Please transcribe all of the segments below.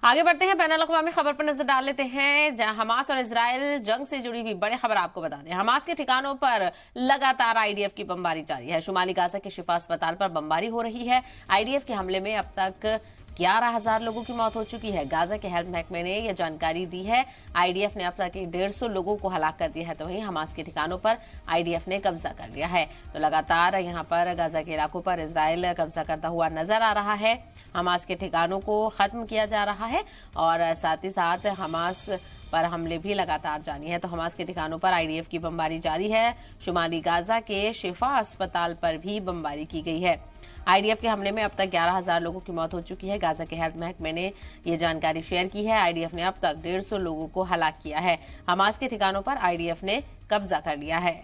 आगे बढ़ते हैं, बैनुल अक़वामी खबर पर नजर डाल लेते हैं। जहां हमास और इजराइल जंग से जुड़ी हुई बड़ी खबर आपको बता दें। हमास के ठिकानों पर लगातार आईडीएफ की बमबारी जारी है। शुमाली गाजा के शिफा अस्पताल पर बमबारी हो रही है। आईडीएफ के हमले में अब तक 11,000 लोगों की मौत हो चुकी है। गाजा के हेल्थ महकमे ने यह जानकारी दी है। आईडीएफ ने अब तक 150 लोगों को हलाक कर दिया है, तो वहीं हमास के ठिकानों पर आईडीएफ ने कब्जा कर लिया है। तो लगातार यहां पर गाजा के इलाकों पर इजराइल कब्जा करता हुआ नजर आ रहा है। हमास के ठिकानों को खत्म किया जा रहा है और साथ ही साथ हमास पर हमले भी लगातार जारी है। तो हमास के ठिकानों पर आईडीएफ की बमबारी जारी है। शुमाली गाजा के शिफा अस्पताल पर भी बमबारी की गई है। आईडीएफ के हमले में अब तक 11,000 लोगों की मौत हो चुकी है। गाजा के हेल्थ महकमे ने यह जानकारी शेयर की है। आईडीएफ ने अब तक 150 लोगों को हलाक किया है। हमास के ठिकानों पर आईडीएफ ने कब्जा कर लिया है।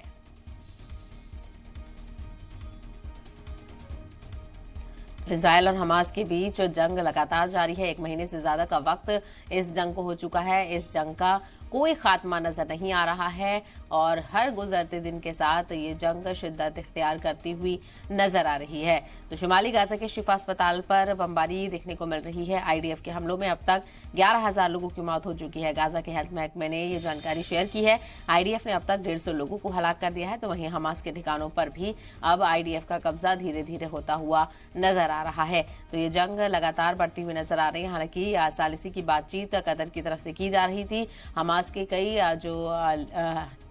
इजराइल और हमास के बीच जंग लगातार जारी है। 1 महीने से ज्यादा का वक्त इस जंग को हो चुका है। इस जंग का कोई खात्मा नजर नहीं आ रहा है और हर गुजरते दिन के साथ ये जंग शिद्दत इख्तियार करती हुई नजर आ रही है। तो शुमाली गाजा के शिफा अस्पताल पर बमबारी देखने को मिल रही है। आईडीएफ के हमलों में अब तक 11,000 लोगों की मौत हो चुकी है। गाजा के हेल्थ महकमे ने ये जानकारी शेयर की है। आईडीएफ ने अब तक 150 लोगों को हलाक कर दिया है। तो वहीं हमास के ठिकानों पर भी अब आईडीएफ का कब्जा धीरे धीरे होता हुआ नजर आ रहा है। तो ये जंग लगातार बढ़ती हुई नजर आ रही है। हालांकि सालिसी की बातचीत कतर की तरफ से की जा रही थी। हमास के कई जो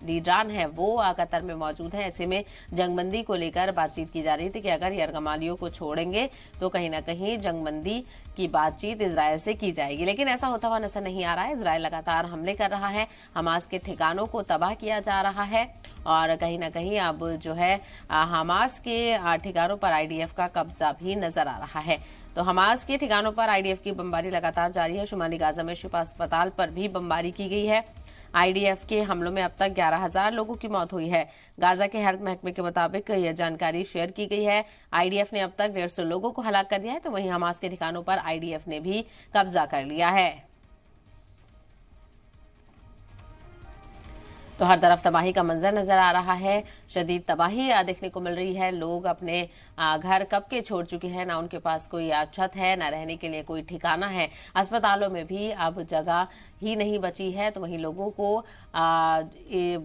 लीडरान है वो कतर में मौजूद है। ऐसे में जंगबंदी को लेकर बातचीत की जा रही थी कि अगर यरगमालियों को छोड़ेंगे तो कहीं ना कहीं जंगबंदी की बातचीत इजराइल से की जाएगी, लेकिन ऐसा होता हुआ नजर नहीं आ रहा है। इजराइल लगातार हमले कर रहा है। हमास के ठिकानों को तबाह किया जा रहा है और कहीं ना कहीं अब जो है हमास के ठिकानों पर आईडीएफ का कब्जा भी नजर आ रहा है। तो हमास के ठिकानों पर आईडीएफ की बमबारी लगातार जारी है। शुमाली गाजा में शिफा अस्पताल पर भी बमबारी की गई है। आईडीएफ के हमलों में अब तक 11,000 लोगों की मौत हुई है। गाजा के हेल्थ महकमे के मुताबिक यह जानकारी शेयर की गई है। आईडीएफ ने अब तक 150 लोगों को हलाक कर दिया है। तो वहीं हमास के ठिकानों पर आईडीएफ ने भी कब्जा कर लिया है। तो हर तरफ तबाही का मंजर नजर आ रहा है। शदीद तबाही देखने को मिल रही है। लोग अपने घर कब के छोड़ चुके हैं, ना उनके पास कोई छत है, ना रहने के लिए कोई ठिकाना है। अस्पतालों में भी अब जगह ही नहीं बची है। तो वहीं लोगों को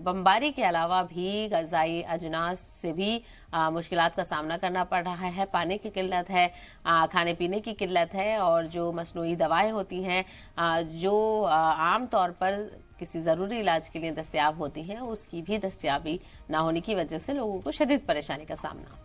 बमबारी के अलावा भी गजाई अजनास से भी मुश्किलात का सामना करना पड़ रहा है। पानी की किल्लत है, खाने पीने की किल्लत है और जो मसनूई दवाएं होती हैं जो आम तौर पर किसी जरूरी इलाज के लिए दस्तयाब होती हैं, उसकी भी दस्तयाबी ना होने की वजह से लोगों को शदीद परेशानी का सामना